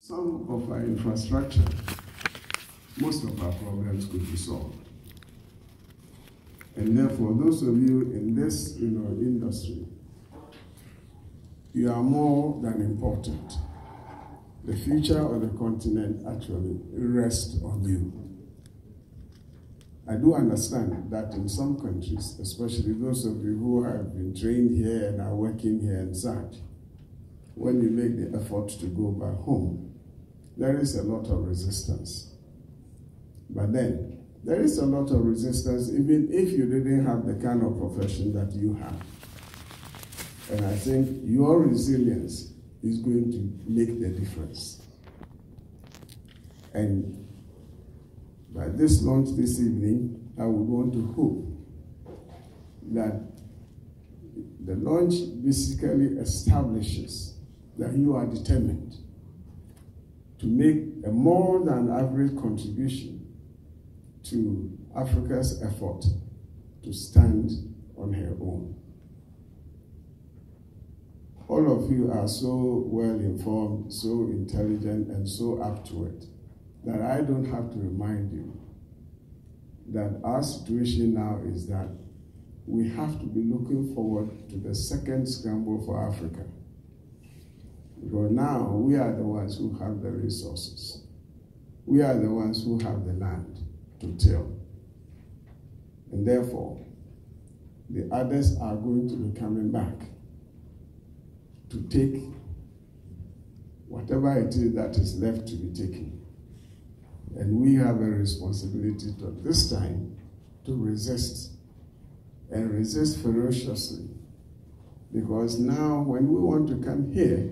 Some of our infrastructure, most of our problems could be solved. And therefore, those of you in this industry, you are more than important. The future of the continent actually rests on you. I do understand that in some countries, especially those of you who have been trained here and are working here and such, when you make the effort to go back home, there is a lot of resistance. But then, there is a lot of resistance even if you didn't have the kind of profession that you have. And I think your resilience is going to make the difference. And by this launch this evening, I would want to hope that the launch basically establishes that you are determined to make a more than average contribution to Africa's effort to stand on her own. All of you are so well informed, so intelligent, and so up to it that I don't have to remind you that our situation now is that we have to be looking forward to the second scramble for Africa. Because now we are the ones who have the resources. We are the ones who have the land to till. And therefore, the others are going to be coming back to take whatever it is that is left to be taken. And we have a responsibility to, this time, to resist, and resist ferociously. Because now when we want to come here,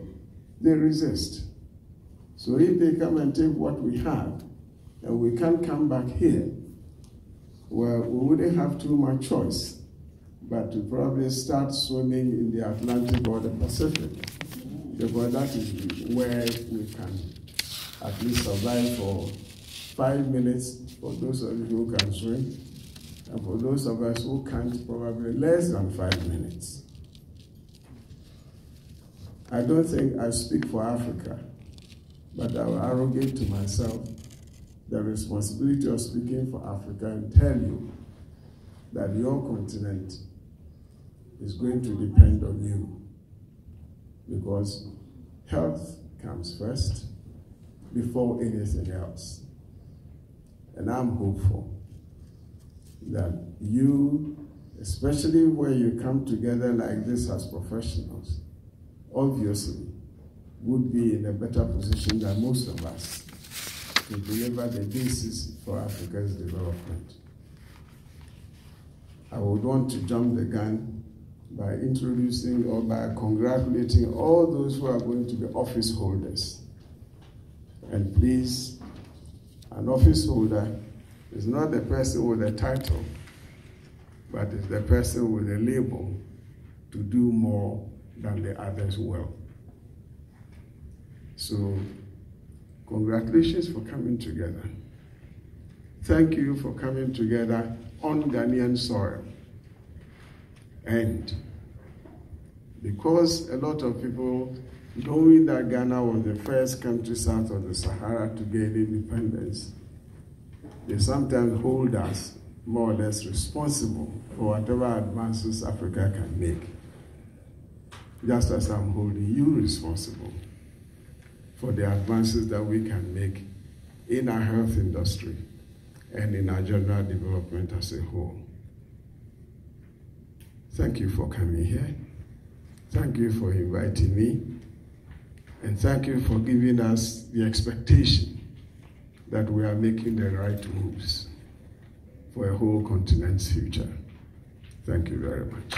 they resist. So if they come and take what we have, and we can't come back here, well, we wouldn't have too much choice but to probably start swimming in the Atlantic or the Pacific, because that is where we can at least survive for 5 minutes for those of you who can swim, and for those of us who can't, probably less than 5 minutes. I don't think I speak for Africa, but I will arrogate to myself the responsibility of speaking for Africa and tell you that your continent is going to depend on you, because health comes first before anything else. And I'm hopeful that you, especially where you come together like this as professionals, obviously would be in a better position than most of us to deliver the basis for Africa's development. I would want to jump the gun by introducing or by congratulating all those who are going to be office holders. And please, an office holder is not the person with a title, but it's the person with a label to do more than the others well. So, congratulations for coming together. Thank you for coming together on Ghanaian soil. And because a lot of people, knowing that Ghana was the first country south of the Sahara to gain independence, they sometimes hold us more or less responsible for whatever advances Africa can make. Just as I'm holding you responsible for the advances that we can make in our health industry and in our general development as a whole. Thank you for coming here. Thank you for inviting me. And thank you for giving us the expectation that we are making the right moves for a whole continent's future. Thank you very much.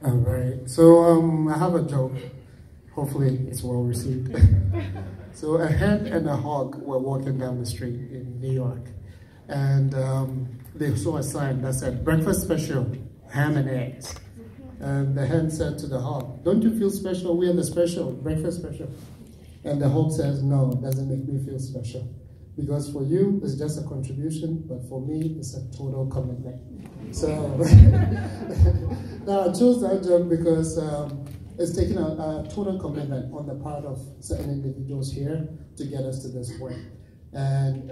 All right, so I have a joke. Hopefully it's well received. So a hen and a hog were walking down the street in New York, and they saw a sign that said, "Breakfast special, ham and eggs." And the hen said to the hog, "Don't you feel special? We are the special, breakfast special." And the hog says, "No, it doesn't make me feel special." Because for you, it's just a contribution, but for me, it's a total commitment. So, now I chose that job because it's taken a total commitment on the part of certain individuals here to get us to this point. And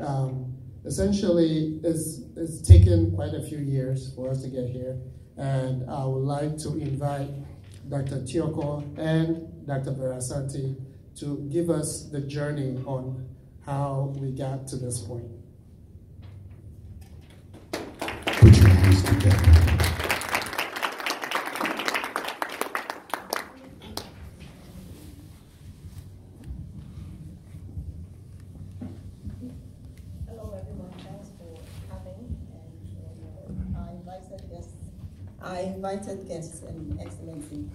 essentially, it's taken quite a few years for us to get here. And I would like to invite Dr. Tioko and Dr. Verasanti to give us the journey on how we got to this point. Put your hands together. Hello everyone, thanks for coming. And I invited guests and Excellency.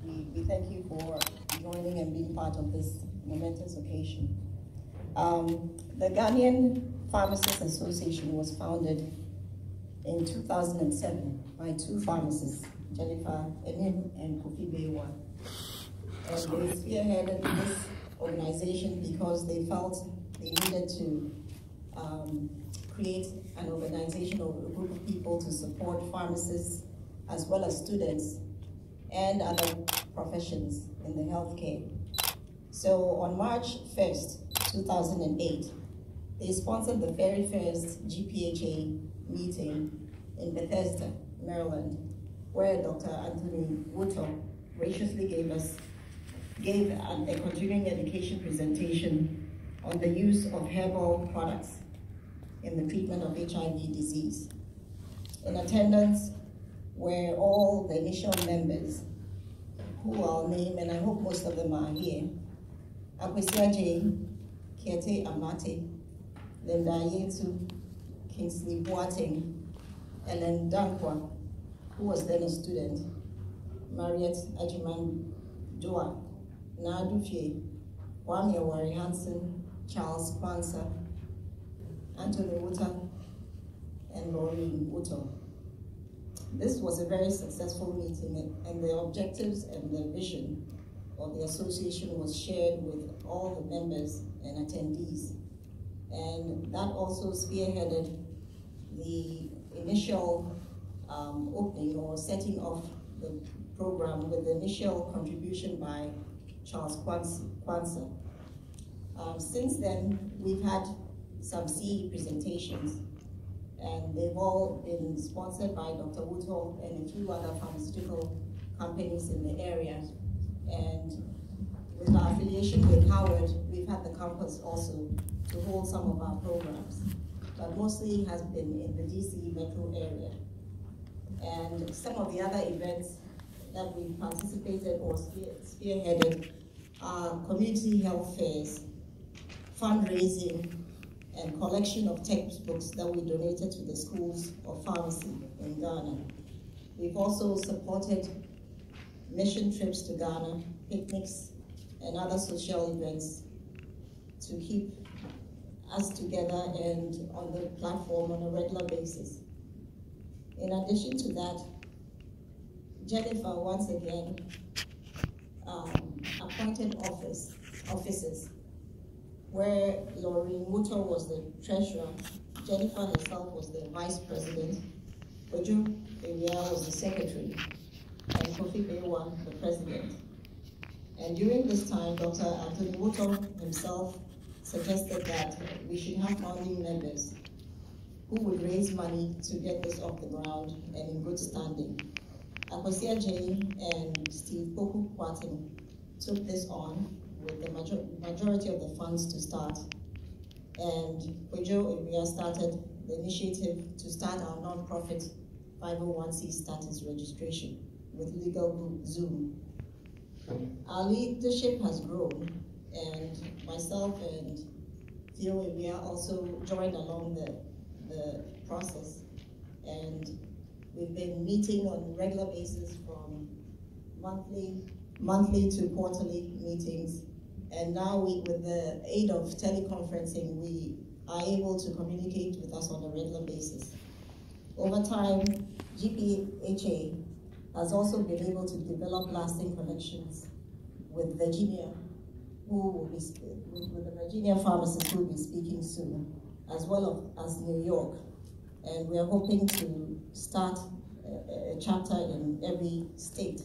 We thank you for joining and being part of this momentous occasion. The Ghanaian Pharmacists Association was founded in 2007 by two pharmacists, Jennifer Enim and Kofi Bewa. And they spearheaded this organization because they felt they needed to create an organization or a group of people to support pharmacists as well as students and other professions in the healthcare. So on March 1st, 2008, they sponsored the very first GPHA meeting in Bethesda, Maryland, where Dr. Anthony Woodall graciously gave a continuing education presentation on the use of herbal products in the treatment of HIV disease. In attendance were all the initial members, who I'll name, and I hope most of them are here. Akwesia Jane, Kiete Amate, Linda Yetu, Kingsley Boateng, Ellen Dankwa, who was then a student, Mariette Ajiman Doa, Nadu Fie, Kwame Wari Hansen, Charles Kwanzaa, Anthony Wuta, and Laureen Wuto. This was a very successful meeting, and the objectives and the vision of the association was shared with all the members and attendees. And that also spearheaded the initial opening or setting of the program with the initial contribution by Charles Kwanzaa. Since then, we've had some CE presentations, and they've all been sponsored by Dr. Woodall and a few other pharmaceutical companies in the area. And with our affiliation with Howard, we've had the campus also to hold some of our programs, but mostly has been in the DC metro area. And some of the other events that we participated or spearheaded are community health fairs, fundraising, and collection of textbooks that we donated to the schools of pharmacy in Ghana. We've also supported mission trips to Ghana, picnics, and other social events to keep us together and on the platform on a regular basis. In addition to that, Jennifer once again appointed offices where Laureen Wuto was the treasurer, Jennifer herself was the vice president, Oju Ewia was the secretary, and Kofi Bewa the president. And during this time, Dr. Anthony Wuto himself suggested that we should have founding members who would raise money to get this off the ground and in good standing. Akwesia Jane and Steve Poku Kwatin took this on with the majority of the funds to start. And Ojo Ewia started the initiative to start our non-profit 501c status registration with Legal Zoom. Our leadership has grown, and myself and Theo Ewia also joined along the process. And we've been meeting on a regular basis from monthly to quarterly meetings. And now with the aid of teleconferencing, we are able to communicate with us on a regular basis. Over time, GPHA has also been able to develop lasting connections with Virginia, who will be with the Virginia pharmacists who will be speaking soon, as well as New York. And we are hoping to start a chapter in every state.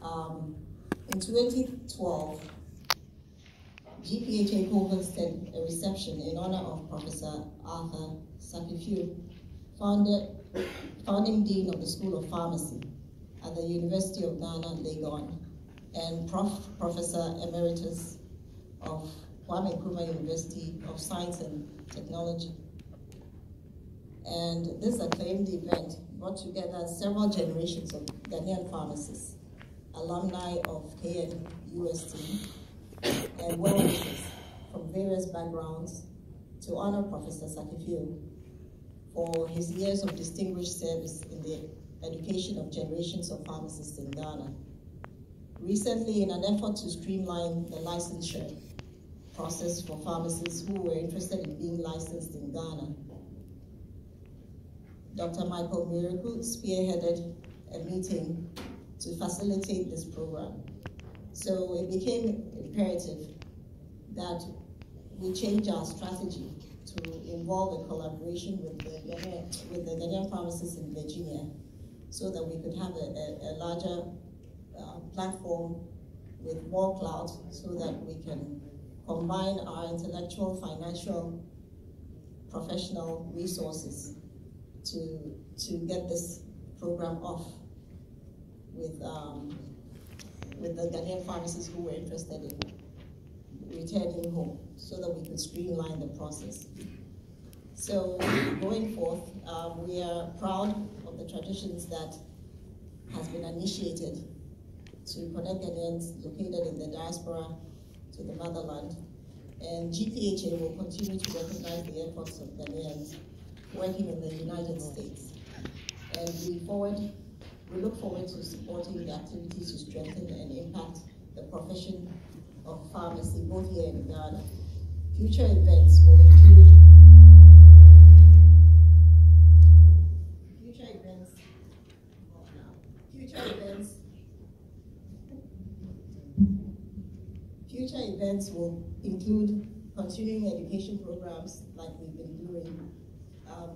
In 2012, GPHA co-hosted a reception in honor of Professor Arthur Sakifiu, founding Dean of the School of Pharmacy at the University of Ghana, Legon, and Professor Emeritus of Kwame Nkrumah University of Science and Technology. And this acclaimed event brought together several generations of Ghanaian pharmacists, alumni of KNUST, and well-wishers from various backgrounds to honor Professor Sakifiu for his years of distinguished service in the education of generations of pharmacists in Ghana. Recently, in an effort to streamline the licensure process for pharmacists who were interested in being licensed in Ghana, Dr. Michael Miracle spearheaded a meeting to facilitate this program. So it became imperative that we change our strategy to involve a collaboration with the Ghanaian pharmacists in Virginia, so that we could have a larger platform with more clout, so that we can combine our intellectual, financial, professional resources to get this program off with the Ghanaian pharmacists who were interested in returning home, so that we could streamline the process. So going forth, we are proud of the traditions that has been initiated to connect Ghanaians located in the diaspora to the motherland. And GPHA will continue to recognize the efforts of Ghanaians working in the United States. And we look forward to supporting the activities to strengthen and impact the profession of pharmacy, both here in Ghana. Future events will include continuing education programs like we've been doing,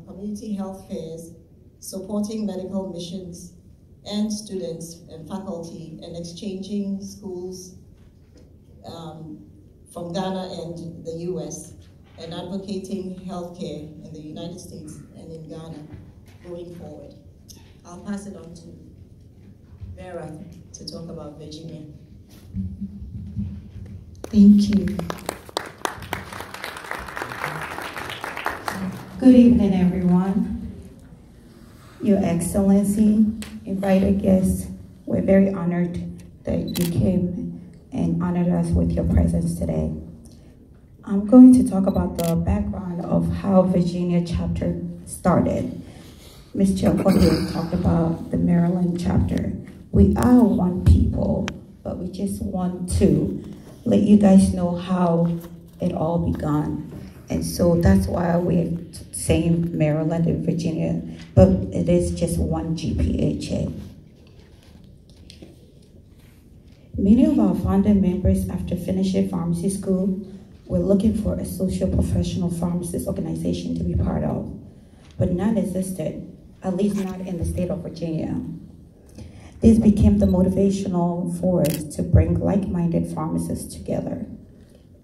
community health fairs, supporting medical missions and students and faculty, and exchanging schools from Ghana and the US, and advocating healthcare in the United States and in Ghana going forward. I'll pass it on to Vera to talk about Virginia. Thank you. Good evening, everyone. Your Excellency, invited guests, we're very honored that you came and honored us with your presence today. I'm going to talk about the background of how Virginia chapter started. Mr. Okoye talked about the Maryland chapter. We are one people, but we just want to let you guys know how it all began. And so that's why we're saying Maryland and Virginia, but it is just one GPHA. Many of our founding members, after finishing pharmacy school, were looking for a social professional pharmacist organization to be part of, but none existed, at least not in the state of Virginia. This became the motivational force to bring like-minded pharmacists together.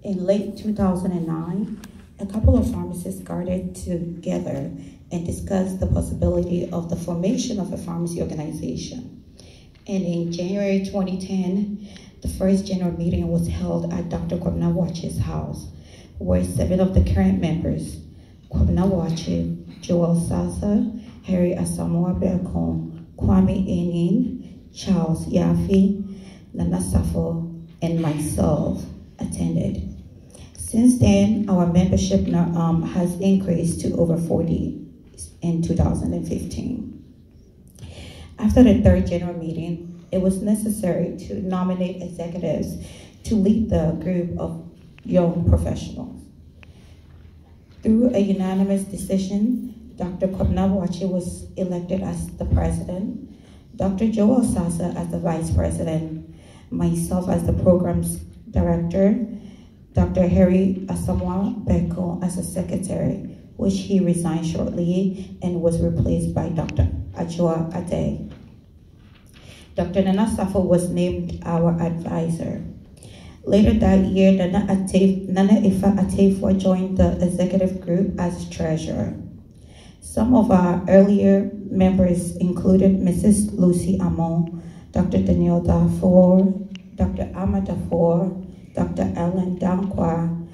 In late 2009, a couple of pharmacists gathered together and discussed the possibility of the formation of a pharmacy organization. And in January 2010, the first general meeting was held at Dr. Kwabena Wache's house, where 7 of the current members, Kwabena Wache, Joel Sasa, Harry Asamoah Berkon, Kwame Enin, Charles Yafi, Nana Safo, and myself attended. Since then, our membership has increased to over 40 in 2015. After the third general meeting, it was necessary to nominate executives to lead the group of young professionals. Through a unanimous decision, Dr. Kwabena Wache was elected as the president, Dr. Joel Sasa as the vice president, myself as the programs director, Dr. Harry Asamoah Beko as a secretary, which he resigned shortly and was replaced by Dr. Ajua Ade. Dr. Nana Safo was named our advisor. Later that year, Nana Ifa Atefwa joined the executive group as treasurer. Some of our earlier members included Mrs. Lucy Amon, Dr. Daniel Dafour, Dr. Ahmad Dafour, Dr. Ellen Dankwa,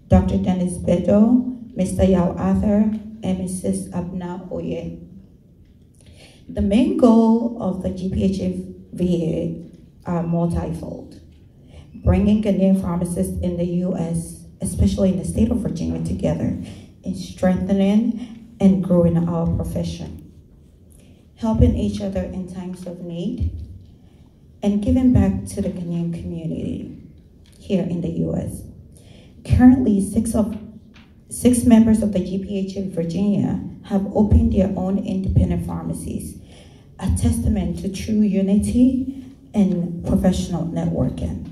Dr. Dennis Bedo, Mr. Yao Arthur, and Mrs. Abna Oye. The main goal of the GPHVA are multifold. Bringing Ghanaian pharmacists in the U.S., especially in the state of Virginia, together in strengthening and growing our profession, helping each other in times of need, and giving back to the Ghanaian community here in the U.S. Currently, six members of the GPH in Virginia have opened their own independent pharmacies, a testament to true unity and professional networking.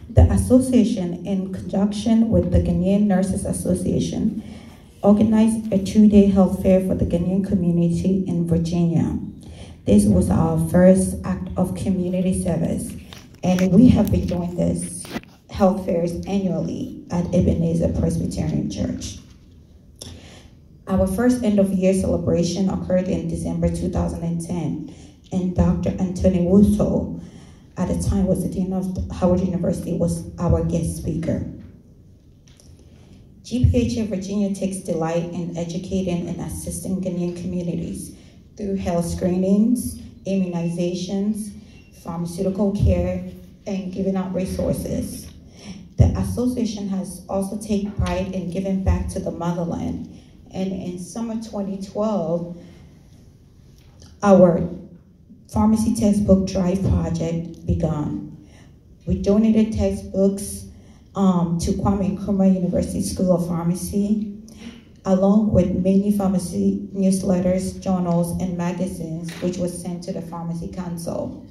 The association, in conjunction with the Ghanaian Nurses Association, organized a 2-day health fair for the Ghanaian community in Virginia. This was our first act of community service, and we have been doing this health fairs annually at Ebenezer Presbyterian Church. Our first end-of-year celebration occurred in December 2010, and Dr. Anthony Wusso, at the time was the Dean of Howard University, was our guest speaker. GPHA Virginia takes delight in educating and assisting Ghanaian communities through health screenings, immunizations, pharmaceutical care, and giving out resources. The association has also taken pride in giving back to the motherland, and in summer 2012, our pharmacy textbook drive project began. We donated textbooks to Kwame Nkrumah University School of Pharmacy, along with many pharmacy newsletters, journals, and magazines, which was sent to the Pharmacy Council.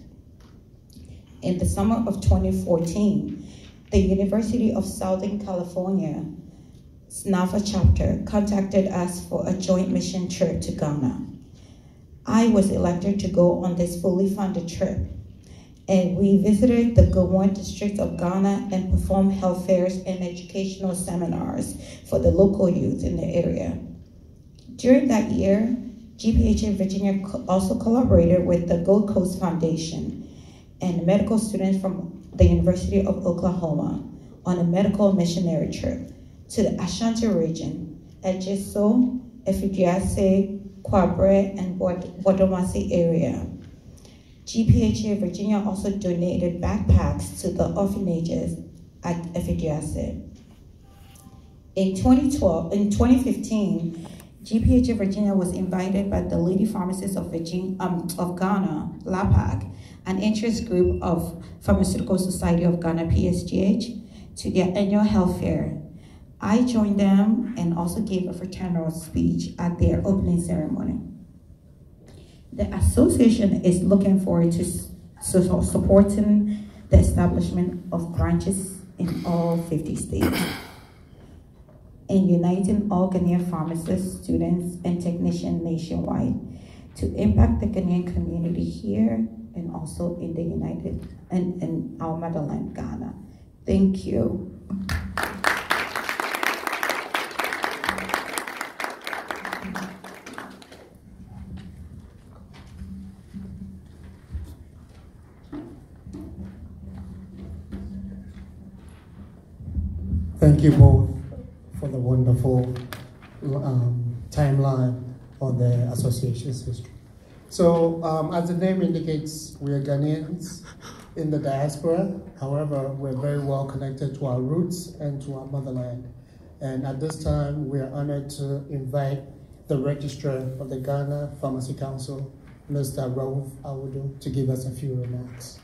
In the summer of 2014, the University of Southern California SNAFA chapter contacted us for a joint mission trip to Ghana. I was elected to go on this fully funded trip, and we visited the Gowon district of Ghana and performed health fairs and educational seminars for the local youth in the area. During that year, GPHA Virginia also collaborated with the Gold Coast Foundation and medical students from the University of Oklahoma on a medical missionary trip to the Ashanti region, Ejiso, Efidiase, Kwabre, and Bodomasi area. GPHA Virginia also donated backpacks to the orphanages at Efidiase. In 2015, GPHA Virginia was invited by the Lady Pharmacists of Ghana, LAPAG, an interest group of Pharmaceutical Society of Ghana, PSGH, to their annual health fair. I joined them and also gave a fraternal speech at their opening ceremony. The association is looking forward to supporting the establishment of branches in all 50 states and uniting all Ghanaian pharmacists, students, and technicians nationwide to impact the Ghanaian community here and also in the in our motherland, Ghana. Thank you. Thank you both for the wonderful timeline on the association's history. So, as the name indicates, we are Ghanaians in the diaspora. However, we're very well connected to our roots and to our motherland. And at this time, we are honored to invite the Registrar of the Ghana Pharmacy Council, Mr. Rauf Awudu, to give us a few remarks.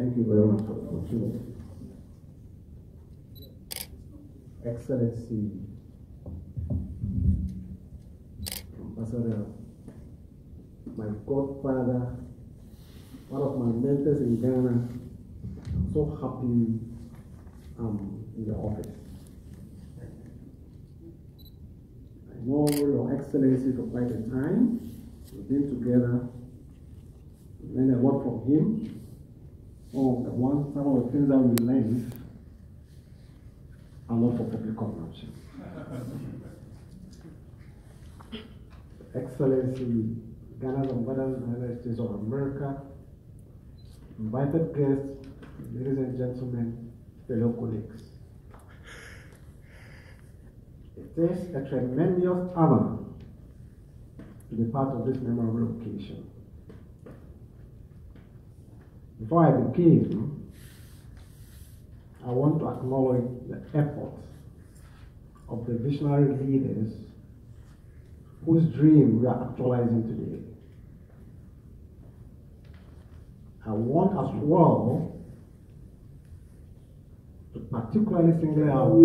Thank you very much for the opportunity. Excellency, Ambassador, my godfather, one of my mentors in Ghana. I'm so happy in your office. I know Your Excellency for quite a time. We've been together, learned a lot from him. Some of the things that we learned are not for public consumption. Excellency, Ghana's Ambassador in the United States of America, invited guests, ladies and gentlemen, fellow colleagues. It is a tremendous honor to be part of this memorable occasion. Before I begin, I want to acknowledge the efforts of the visionary leaders whose dream we are actualizing today. I want as well to particularly single out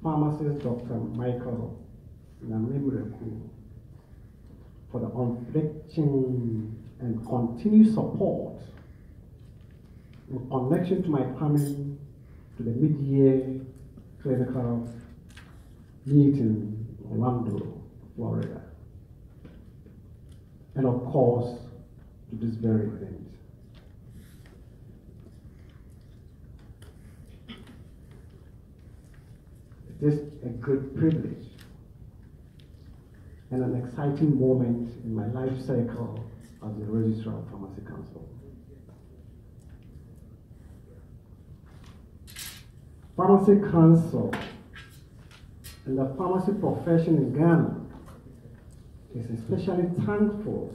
pharmacist Dr. Michael Namimreku for the unflinching and continued support in connection to my coming to the mid-year clinical meeting in Orlando, Florida, and of course to this very event. It is a great privilege and an exciting moment in my life cycle as the Registrar of Pharmacy Council. Pharmacy Council and the pharmacy profession in Ghana is especially thankful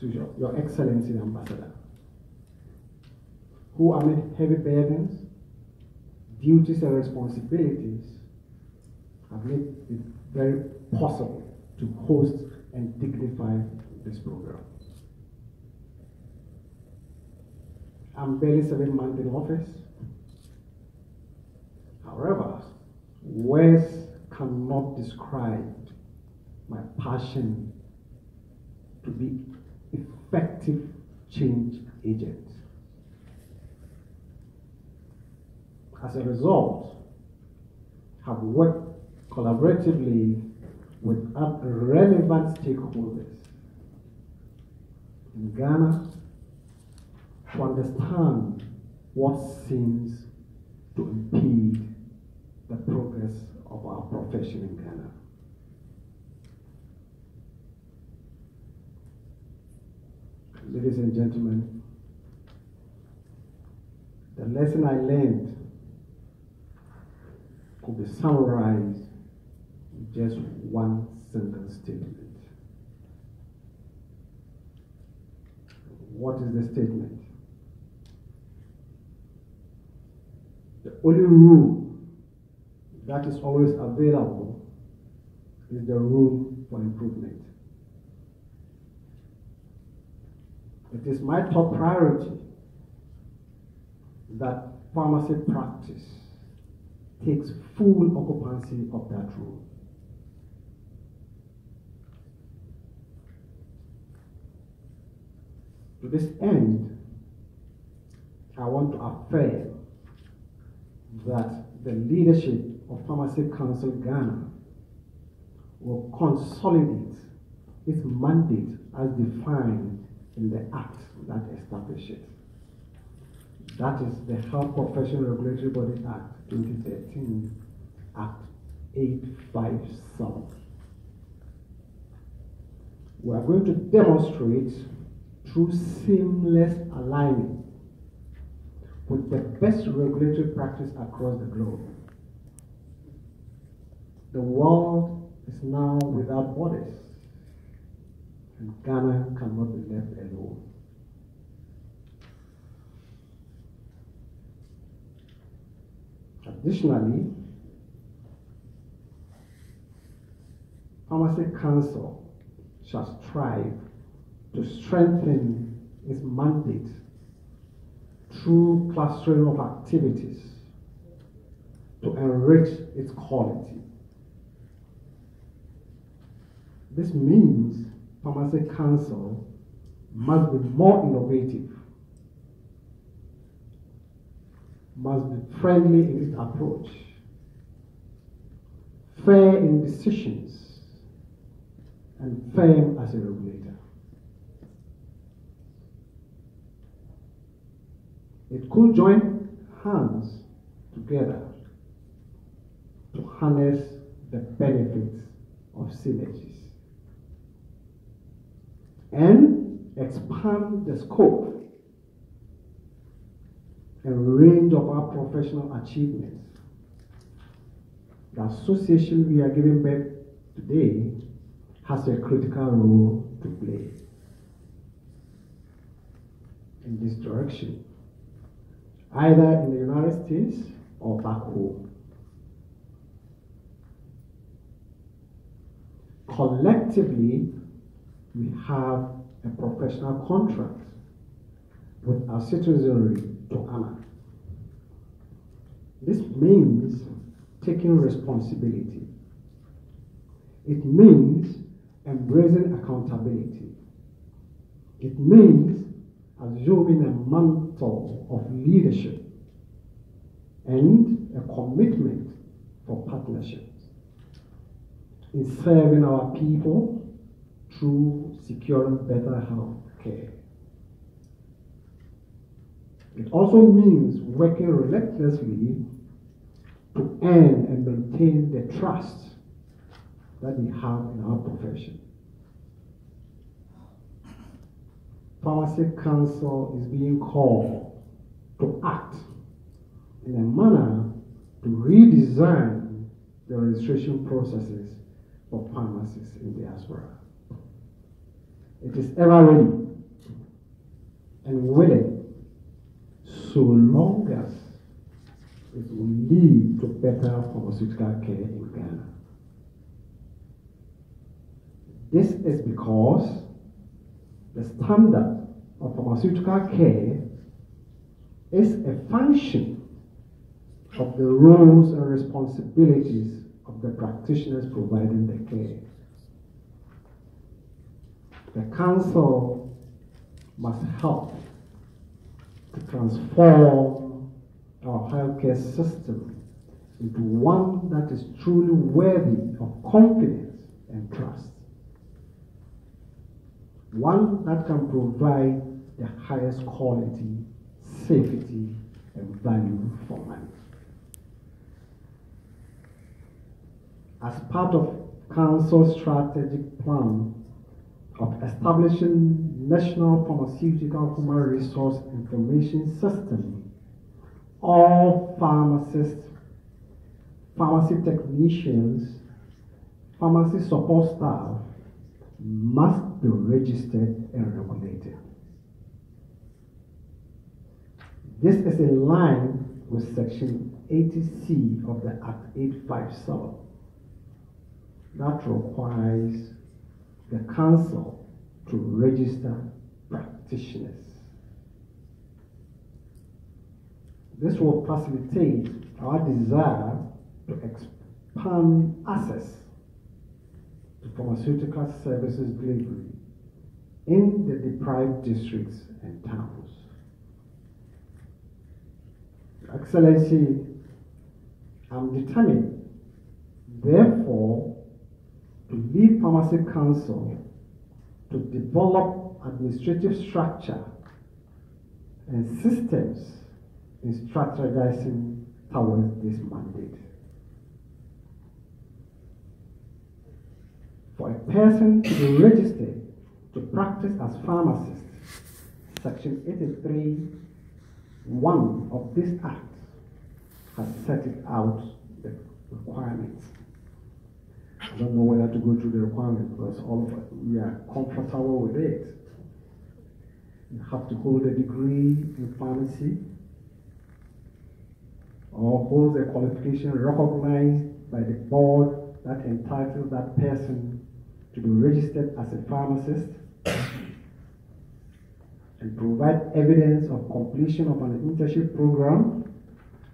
to Your Excellency the Ambassador, who amid heavy burdens, duties and responsibilities have made it very possible to host and dignify this program. I'm barely 7 months in office. However, words cannot describe my passion to be effective change agent. As a result, have worked collaboratively with relevant stakeholders in Ghana to understand what seems to impede the progress of our profession in Ghana. Ladies and gentlemen, the lesson I learned could be summarized in just one single statement. What is the statement? The only rule that is always available is the room for improvement. It is my top priority that pharmacy practice takes full occupancy of that room. To this end, I want to affirm that the leadership of Pharmacy Council Ghana will consolidate its mandate as defined in the Act that establishes it. That is the Health Professional Regulatory Body Act 2013, Act 857. We are going to demonstrate through seamless alignment with the best regulatory practice across the globe. The world is now without borders, and Ghana cannot be left alone. Additionally, Pharmacy Council shall strive to strengthen its mandate through clustering of activities to enrich its quality. This means Pharmacy Council must be more innovative, must be friendly in its approach, fair in decisions, and firm as a regulator. It could join hands together to harness the benefits of synergies and expand the scope and range of our professional achievements. The association we are giving back today has a critical role to play in this direction, either in the United States or back home. Collectively, we have a professional contract with our citizenry to honor. This means taking responsibility. It means embracing accountability. It means assuming a mantle of leadership and a commitment for partnerships in serving our people through securing better health care. It also means working relentlessly to earn and maintain the trust that we have in our profession. Pharmacy Council is being called to act in a manner to redesign the registration processes for pharmacists in diaspora. It is ever ready and willing, so long as it will lead to better pharmaceutical care in Ghana. This is because the standard of pharmaceutical care is a function of the roles and responsibilities of the practitioners providing the care. The Council must help to transform our healthcare system into one that is truly worthy of confidence and trust. One that can provide the highest quality, safety, and value for money. As part of Council's strategic plan of establishing National Pharmaceutical Human Resource Information System, all pharmacists, pharmacy technicians, pharmacy support staff must be registered and regulated. This is in line with Section 80C of the Act 857 that requires the Council to register practitioners. This will facilitate our desire to expand access to pharmaceutical services delivery in the deprived districts and towns. Excellency, I'm determined, therefore, to lead Pharmacy Council to develop administrative structure and systems in strategizing towards this mandate. For a person to be registered to practice as pharmacist, Section 83(1) of this Act has set it out the requirements. I don't know whether to go through the requirements because all of us, we are comfortable with it. You have to hold a degree in pharmacy or hold a qualification recognized by the board that entitles that person to be registered as a pharmacist. and provide evidence of completion of an internship program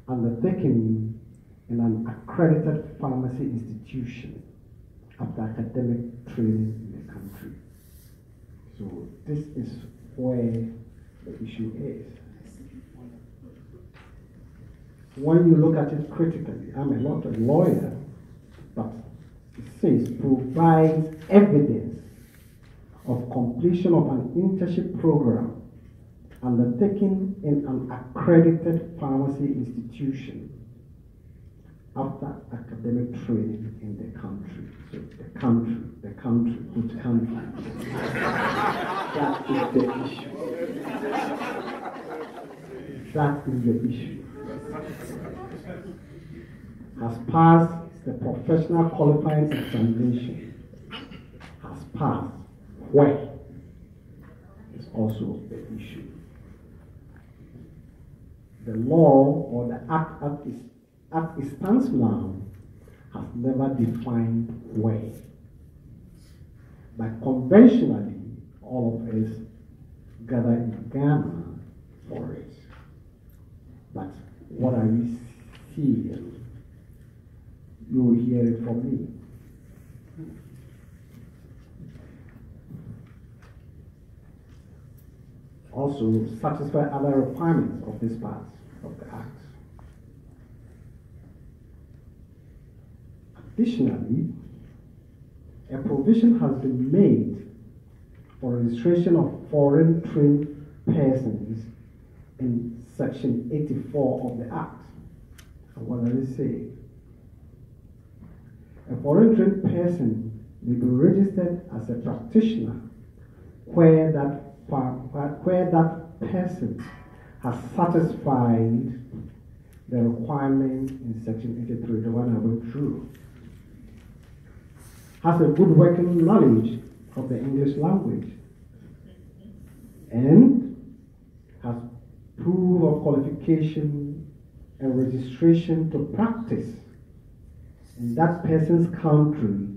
undertaken in an accredited pharmacy institution after academic training in the country. So this is where the issue is. When you look at it critically, I'm not a lawyer, but it says provides evidence of completion of an internship program undertaken in an accredited pharmacy institution after academic training in the country. So the country, which country? That is the issue. That is the issue. Has passed the professional qualifying examination. Has passed. Where is also the issue. The law or the act as it stands now has never defined where. But conventionally, all of us gather in Ghana for it. But what are we seeing? You will hear it from me. Also satisfy other requirements of this part of the Act. Additionally, a provision has been made for registration of foreign trained persons in Section 84 of the Act. And what does it say? A foreign trained person may be registered as a practitioner where that person has satisfied the requirement in Section 83, the one I went through, has a good working knowledge of the English language, and has proof of qualification and registration to practice in that person's country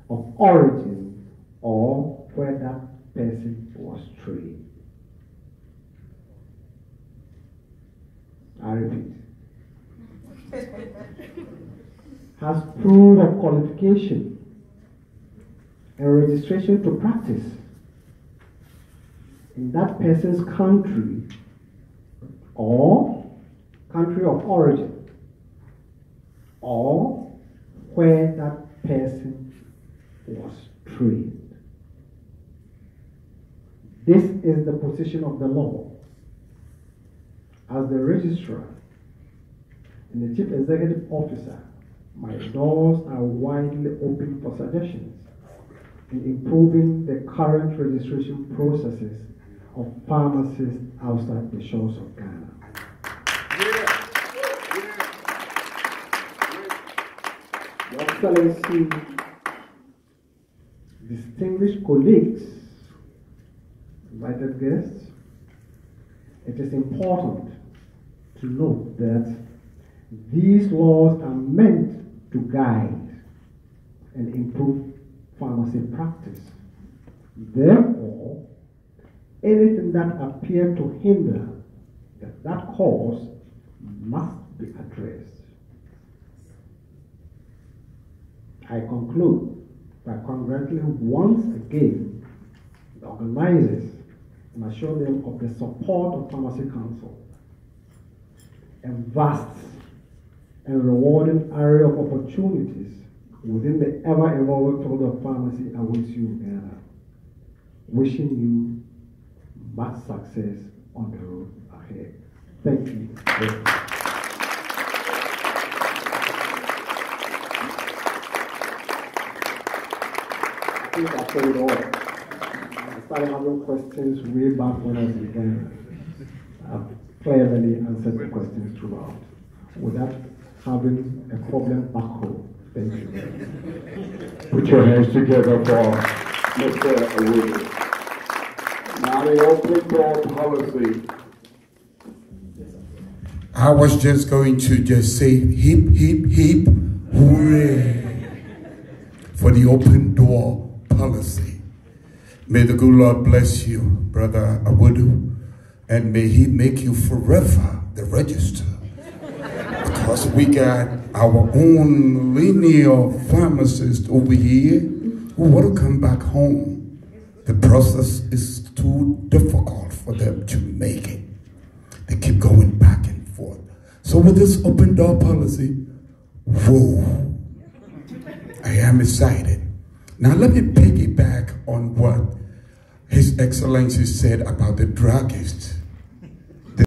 of origin or where that person was trained. I repeat. Has proof of qualification and registration to practice in that person's country or country of origin or where that person was trained. This is the position of the law. As the registrar and the chief executive officer, my doors are widely open for suggestions in improving the current registration processes of pharmacists outside the shores of Ghana. Your Excellency, distinguished colleagues, invited guests, it is important to note that these laws are meant to guide and improve pharmacy practice. Therefore, anything that appears to hinder that cause must be addressed. I conclude by congratulating once again the organizers and assure them of the support of Pharmacy Council, a vast and rewarding area of opportunities within the ever-evolving field of pharmacy awaits you, Ghana. Wishing you much success on the road ahead. Thank you. I think I said it all. I started having questions way back when I began. I've clearly answered the questions throughout without having a problem back home. Thank you. Put your hands together for Mr. Awudu. Now the open door policy. I was just going to just say hip, hip, hip, hooray for the open door policy. May the good Lord bless you, Brother Awudu. and may he make you forever the register. Because we got our own lineal pharmacists over here who want to come back home. The process is too difficult for them to make it. They keep going back and forth. So with this open door policy, whoa, I am excited. Now let me piggyback on what His Excellency said about the druggists.